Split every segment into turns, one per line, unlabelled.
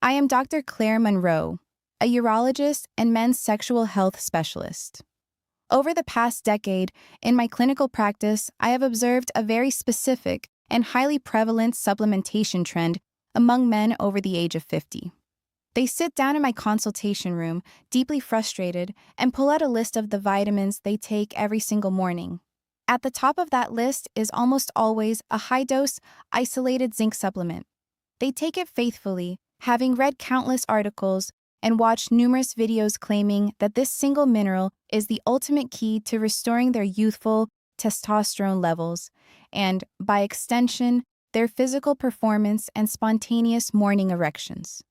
I am Dr. Claire Monroe, a urologist and men's sexual health specialist. Over the past decade, in my clinical practice, I have observed a very specific and highly prevalent supplementation trend among men over the age of 50. They sit down in my consultation room, deeply frustrated, and pull out a list of the vitamins they take every single morning. At the top of that list is almost always a high-dose, isolated zinc supplement. They take it faithfully, having read countless articles and watched numerous videos claiming that this single mineral is the ultimate key to restoring their youthful testosterone levels and, by extension, their physical performance and spontaneous morning erections.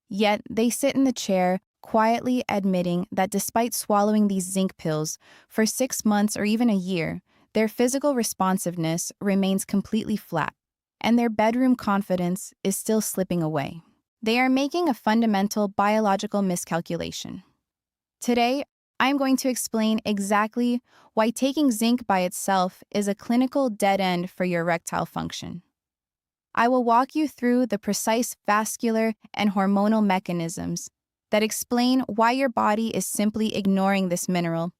Yet they sit in the chair, quietly admitting that despite swallowing these zinc pills for 6 months or even a year, their physical responsiveness remains completely flat, and their bedroom confidence is still slipping away. They are making a fundamental biological miscalculation. Today, I'm going to explain exactly why taking zinc by itself is a clinical dead end for your erectile function. I will walk you through the precise vascular and hormonal mechanisms that explain why your body is simply ignoring this mineral,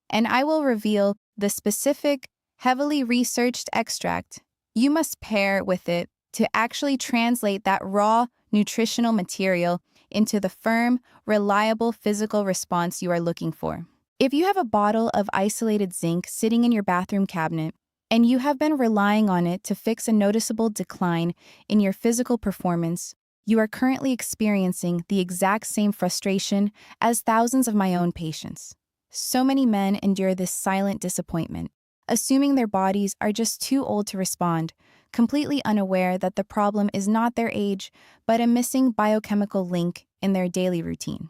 and I will reveal the specific, heavily researched extract you must pair with it to actually translate that raw, nutritional material into the firm, reliable physical response you are looking for. If you have a bottle of isolated zinc sitting in your bathroom cabinet, and you have been relying on it to fix a noticeable decline in your physical performance, you are currently experiencing the exact same frustration as thousands of my own patients. So many men endure this silent disappointment, assuming their bodies are just too old to respond, completely unaware that the problem is not their age, but a missing biochemical link in their daily routine.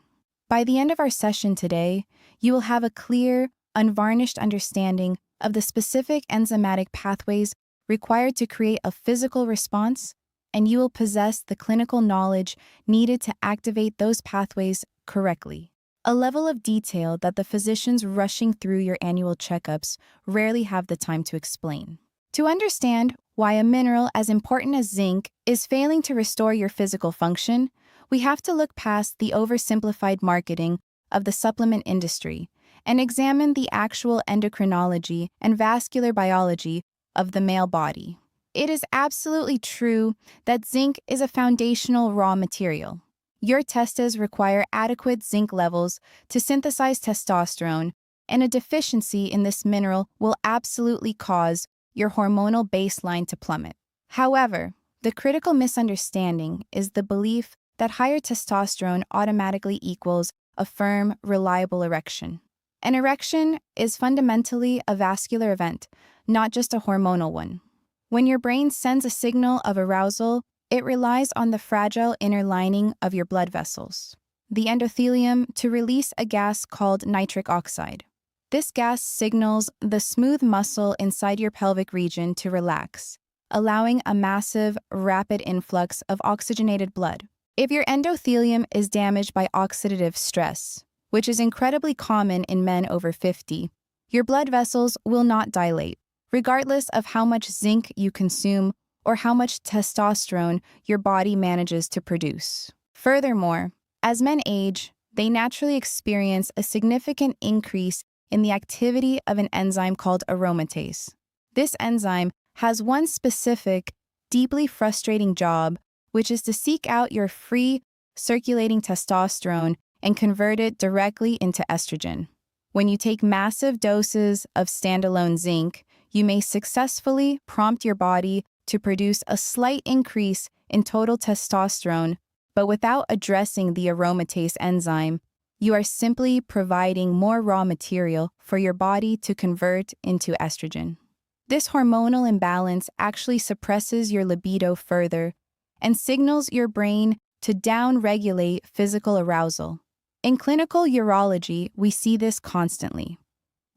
By the end of our session today, you will have a clear, unvarnished understanding of the specific enzymatic pathways required to create a physical response, and you will possess the clinical knowledge needed to activate those pathways correctly. A level of detail that the physicians rushing through your annual checkups rarely have the time to explain. To understand why a mineral as important as zinc is failing to restore your physical function, we have to look past the oversimplified marketing of the supplement industry and examine the actual endocrinology and vascular biology of the male body. It is absolutely true that zinc is a foundational raw material. Your testes require adequate zinc levels to synthesize testosterone, and a deficiency in this mineral will absolutely cause your hormonal baseline to plummet. However, the critical misunderstanding is the belief that higher testosterone automatically equals a firm, reliable erection. An erection is fundamentally a vascular event, not just a hormonal one. When your brain sends a signal of arousal, it relies on the fragile inner lining of your blood vessels, the endothelium, to release a gas called nitric oxide. This gas signals the smooth muscle inside your pelvic region to relax, allowing a massive, rapid influx of oxygenated blood. If your endothelium is damaged by oxidative stress, which is incredibly common in men over 50, your blood vessels will not dilate, regardless of how much zinc you consume or how much testosterone your body manages to produce. Furthermore, as men age, they naturally experience a significant increase in the activity of an enzyme called aromatase. This enzyme has one specific, deeply frustrating job, which is to seek out your free, circulating testosterone and convert it directly into estrogen. When you take massive doses of standalone zinc, you may successfully prompt your body to produce a slight increase in total testosterone, but without addressing the aromatase enzyme, you are simply providing more raw material for your body to convert into estrogen. This hormonal imbalance actually suppresses your libido further and signals your brain to down-regulate physical arousal. In clinical urology, we see this constantly.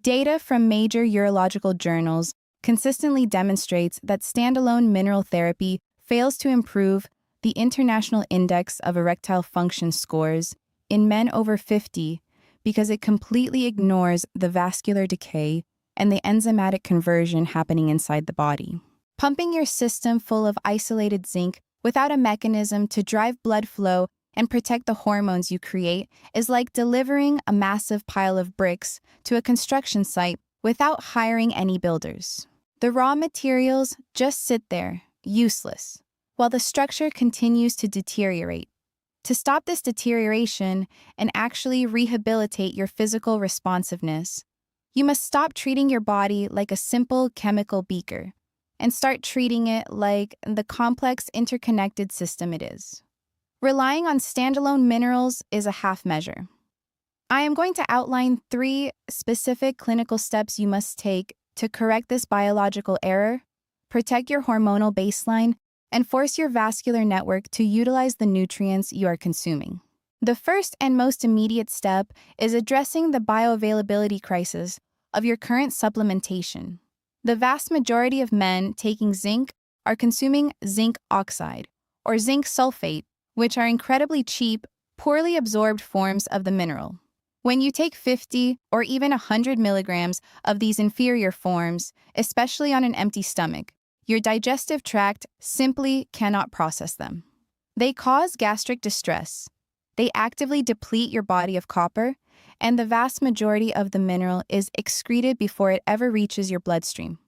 Data from major urological journals consistently demonstrates that standalone mineral therapy fails to improve the International Index of Erectile Function scores in men over 50 because it completely ignores the vascular decay and the enzymatic conversion happening inside the body. Pumping your system full of isolated zinc without a mechanism to drive blood flow and protect the hormones you create is like delivering a massive pile of bricks to a construction site without hiring any builders. The raw materials just sit there, useless, while the structure continues to deteriorate. To stop this deterioration and actually rehabilitate your physical responsiveness, you must stop treating your body like a simple chemical beaker and start treating it like the complex interconnected system it is. Relying on standalone minerals is a half measure. I am going to outline 3 specific clinical steps you must take to correct this biological error, protect your hormonal baseline, and force your vascular network to utilize the nutrients you are consuming. The first and most immediate step is addressing the bioavailability crisis of your current supplementation. The vast majority of men taking zinc are consuming zinc oxide or zinc sulfate, which are incredibly cheap, poorly absorbed forms of the mineral. When you take 50 or even 100 milligrams of these inferior forms, especially on an empty stomach, your digestive tract simply cannot process them. They cause gastric distress. They actively deplete your body of copper, and the vast majority of the mineral is excreted before it ever reaches your bloodstream.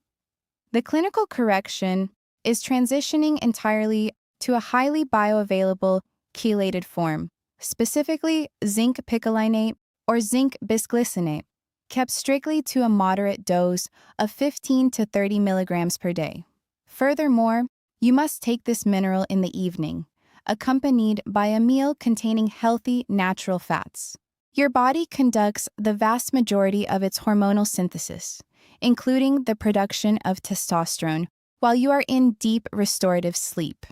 The clinical correction is transitioning entirely to a highly bioavailable chelated form, specifically zinc picolinate or zinc bisglycinate, kept strictly to a moderate dose of 15 to 30 milligrams per day. Furthermore, you must take this mineral in the evening, accompanied by a meal containing healthy, natural fats. Your body conducts the vast majority of its hormonal synthesis, including the production of testosterone, while you are in deep restorative sleep.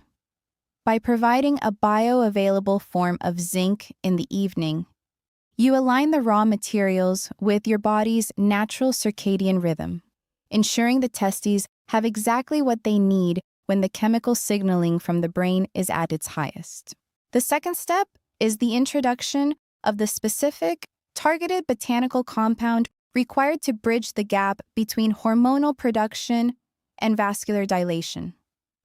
By providing a bioavailable form of zinc in the evening, you align the raw materials with your body's natural circadian rhythm, ensuring the testes have exactly what they need when the chemical signaling from the brain is at its highest. The second step is the introduction of the specific, targeted botanical compound required to bridge the gap between hormonal production and vascular dilation.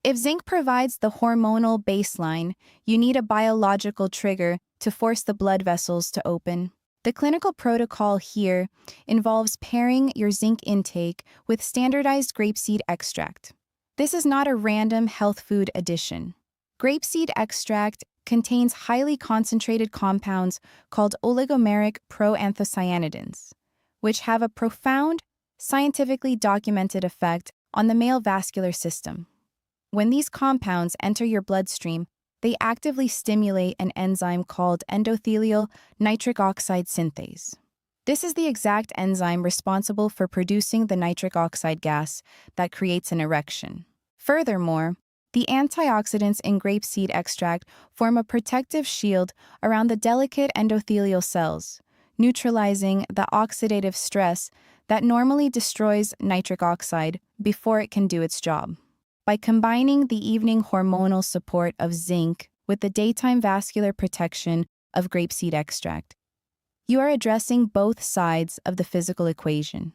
If zinc provides the hormonal baseline, you need a biological trigger to force the blood vessels to open. The clinical protocol here involves pairing your zinc intake with standardized grapeseed extract. This is not a random health food addition. Grapeseed extract contains highly concentrated compounds called oligomeric proanthocyanidins, which have a profound, scientifically documented effect on the male vascular system. When these compounds enter your bloodstream, they actively stimulate an enzyme called endothelial nitric oxide synthase. This is the exact enzyme responsible for producing the nitric oxide gas that creates an erection. Furthermore, the antioxidants in grapeseed extract form a protective shield around the delicate endothelial cells, neutralizing the oxidative stress that normally destroys nitric oxide before it can do its job. By combining the evening hormonal support of zinc with the daytime vascular protection of grapeseed extract, you are addressing both sides of the physical equation.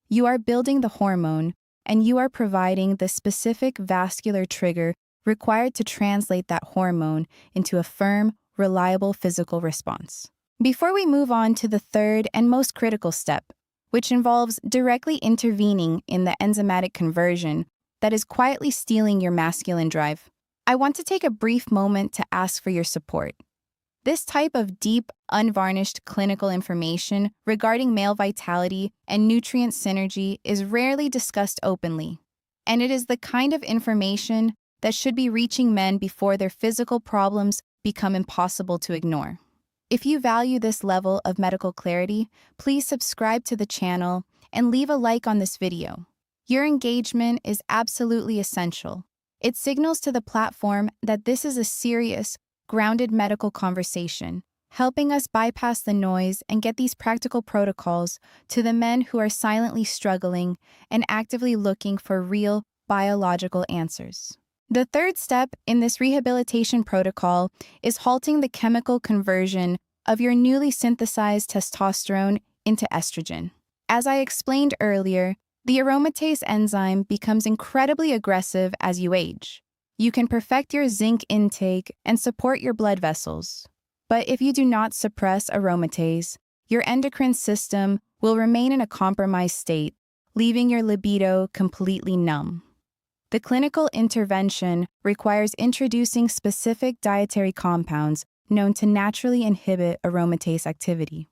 You are building the hormone, and you are providing the specific vascular trigger required to translate that hormone into a firm, reliable physical response. Before we move on to the third and most critical step, which involves directly intervening in the enzymatic conversion that is quietly stealing your masculine drive, I want to take a brief moment to ask for your support. This type of deep, unvarnished clinical information regarding male vitality and nutrient synergy is rarely discussed openly, and it is the kind of information that should be reaching men before their physical problems become impossible to ignore. If you value this level of medical clarity, please subscribe to the channel and leave a like on this video. Your engagement is absolutely essential. It signals to the platform that this is a serious, grounded medical conversation, helping us bypass the noise and get these practical protocols to the men who are silently struggling and actively looking for real biological answers. The third step in this rehabilitation protocol is halting the chemical conversion of your newly synthesized testosterone into estrogen. As I explained earlier, the aromatase enzyme becomes incredibly aggressive as you age. You can perfect your zinc intake and support your blood vessels. But if you do not suppress aromatase, your endocrine system will remain in a compromised state, leaving your libido completely numb. The clinical intervention requires introducing specific dietary compounds known to naturally inhibit aromatase activity.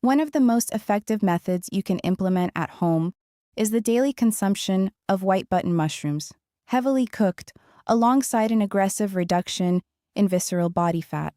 One of the most effective methods you can implement at home is the daily consumption of white button mushrooms, heavily cooked, alongside an aggressive reduction in visceral body fat.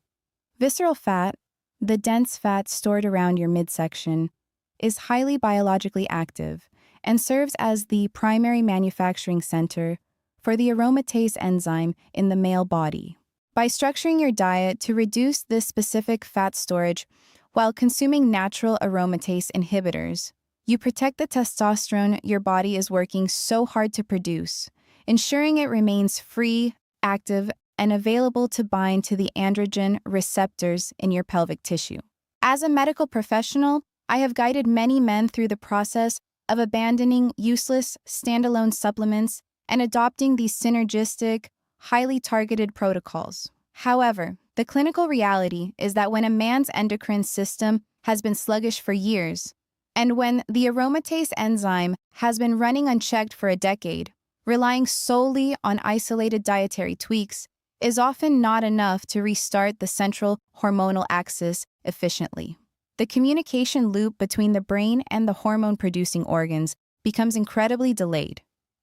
Visceral fat, the dense fat stored around your midsection, is highly biologically active and serves as the primary manufacturing center for the aromatase enzyme in the male body. By structuring your diet to reduce this specific fat storage while consuming natural aromatase inhibitors, you protect the testosterone your body is working so hard to produce, ensuring it remains free, active, and available to bind to the androgen receptors in your pelvic tissue. As a medical professional, I have guided many men through the process of abandoning useless standalone supplements and adopting these synergistic, highly targeted protocols. However, the clinical reality is that when a man's endocrine system has been sluggish for years, and when the aromatase enzyme has been running unchecked for a decade, relying solely on isolated dietary tweaks is often not enough to restart the central hormonal axis efficiently. The communication loop between the brain and the hormone-producing organs becomes incredibly delayed.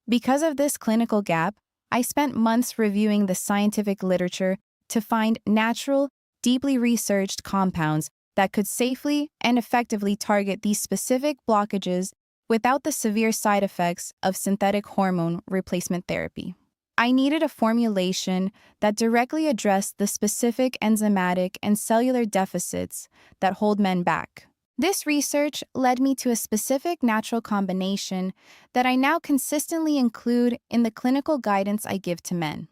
Because of this clinical gap, I spent months reviewing the scientific literature to find natural, deeply researched compounds that could safely and effectively target these specific blockages without the severe side effects of synthetic hormone replacement therapy. I needed a formulation that directly addressed the specific enzymatic and cellular deficits that hold men back. This research led me to a specific natural combination that I now consistently include in the clinical guidance I give to men.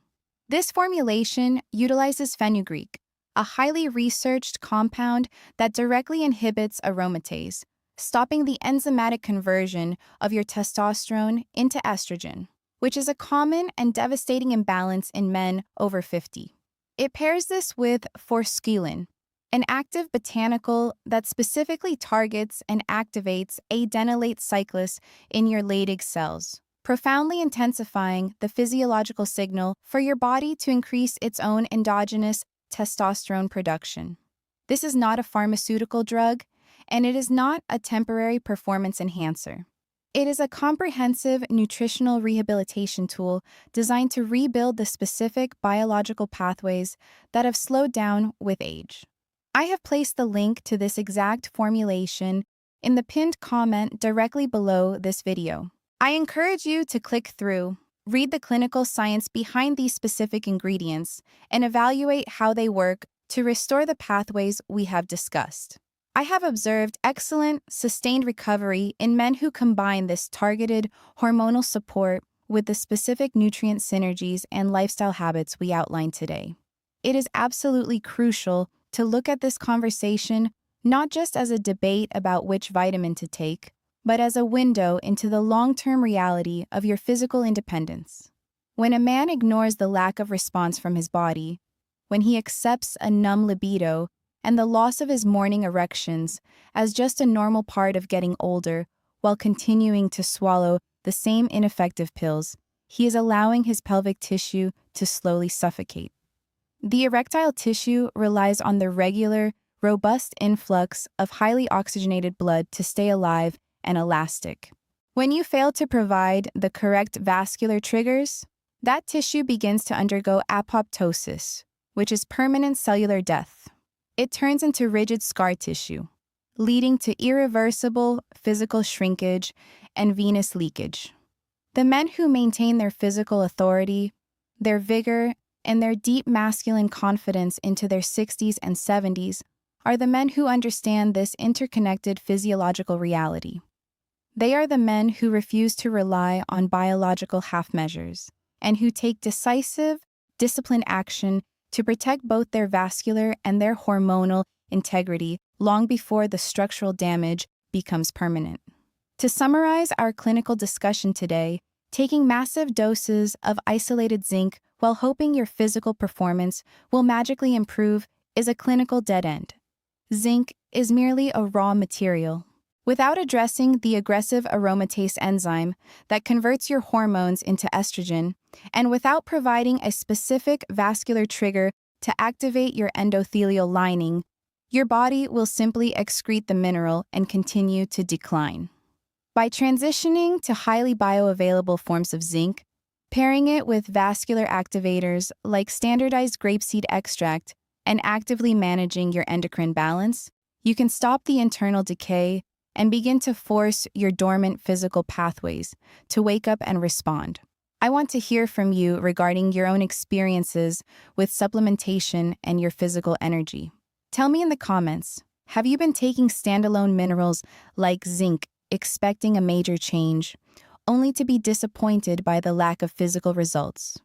This formulation utilizes fenugreek, a highly researched compound that directly inhibits aromatase, stopping the enzymatic conversion of your testosterone into estrogen, which is a common and devastating imbalance in men over 50. It pairs this with forskolin, an active botanical that specifically targets and activates adenylate cyclase in your Leydig cells, profoundly intensifying the physiological signal for your body to increase its own endogenous testosterone production. This is not a pharmaceutical drug, and it is not a temporary performance enhancer. It is a comprehensive nutritional rehabilitation tool designed to rebuild the specific biological pathways that have slowed down with age. I have placed the link to this exact formulation in the pinned comment directly below this video. I encourage you to click through, read the clinical science behind these specific ingredients, and evaluate how they work to restore the pathways we have discussed. I have observed excellent, sustained recovery in men who combine this targeted hormonal support with the specific nutrient synergies and lifestyle habits we outlined today. It is absolutely crucial to look at this conversation not just as a debate about which vitamin to take, but as a window into the long-term reality of your physical independence. When a man ignores the lack of response from his body, when he accepts a numb libido and the loss of his morning erections as just a normal part of getting older while continuing to swallow the same ineffective pills, he is allowing his pelvic tissue to slowly suffocate. The erectile tissue relies on the regular, robust influx of highly oxygenated blood to stay alive and elastic. When you fail to provide the correct vascular triggers, that tissue begins to undergo apoptosis, which is permanent cellular death. It turns into rigid scar tissue, leading to irreversible physical shrinkage and venous leakage. The men who maintain their physical authority, their vigor, and their deep masculine confidence into their 60s and 70s are the men who understand this interconnected physiological reality. They are the men who refuse to rely on biological half measures and who take decisive, disciplined action to protect both their vascular and their hormonal integrity long before the structural damage becomes permanent. To summarize our clinical discussion today, taking massive doses of isolated zinc while hoping your physical performance will magically improve is a clinical dead end. Zinc is merely a raw material. Without addressing the aggressive aromatase enzyme that converts your hormones into estrogen, and without providing a specific vascular trigger to activate your endothelial lining, your body will simply excrete the mineral and continue to decline. By transitioning to highly bioavailable forms of zinc, pairing it with vascular activators like standardized grapeseed extract, and actively managing your endocrine balance, you can stop the internal decay and begin to force your dormant physical pathways to wake up and respond. I want to hear from you regarding your own experiences with supplementation and your physical energy. Tell me in the comments, have you been taking standalone minerals like zinc, expecting a major change, only to be disappointed by the lack of physical results?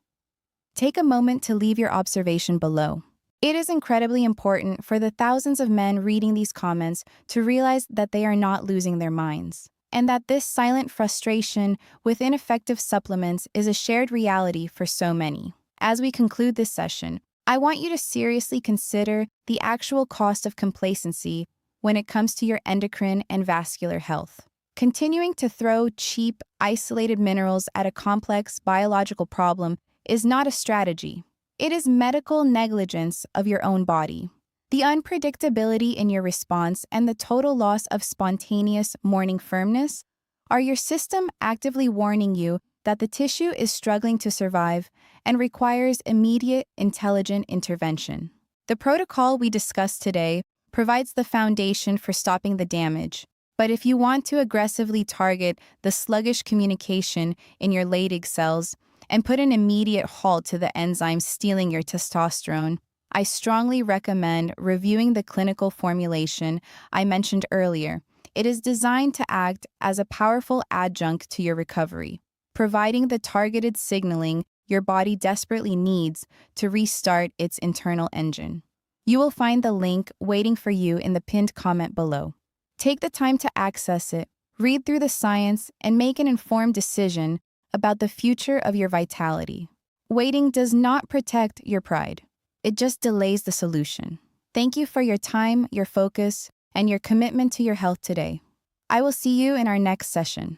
Take a moment to leave your observation below. It is incredibly important for the thousands of men reading these comments to realize that they are not losing their minds, and that this silent frustration with ineffective supplements is a shared reality for so many. As we conclude this session, I want you to seriously consider the actual cost of complacency when it comes to your endocrine and vascular health. Continuing to throw cheap, isolated minerals at a complex biological problem is not a strategy. It is medical negligence of your own body. The unpredictability in your response and the total loss of spontaneous morning firmness are your system actively warning you that the tissue is struggling to survive and requires immediate, intelligent intervention. The protocol we discussed today provides the foundation for stopping the damage, but if you want to aggressively target the sluggish communication in your Leydig cells, and put an immediate halt to the enzymes stealing your testosterone, I strongly recommend reviewing the clinical formulation I mentioned earlier. It is designed to act as a powerful adjunct to your recovery, providing the targeted signaling your body desperately needs to restart its internal engine. You will find the link waiting for you in the pinned comment below. Take the time to access it, read through the science, and make an informed decision about the future of your vitality. Waiting does not protect your pride. It just delays the solution. Thank you for your time, your focus, and your commitment to your health today. I will see you in our next session.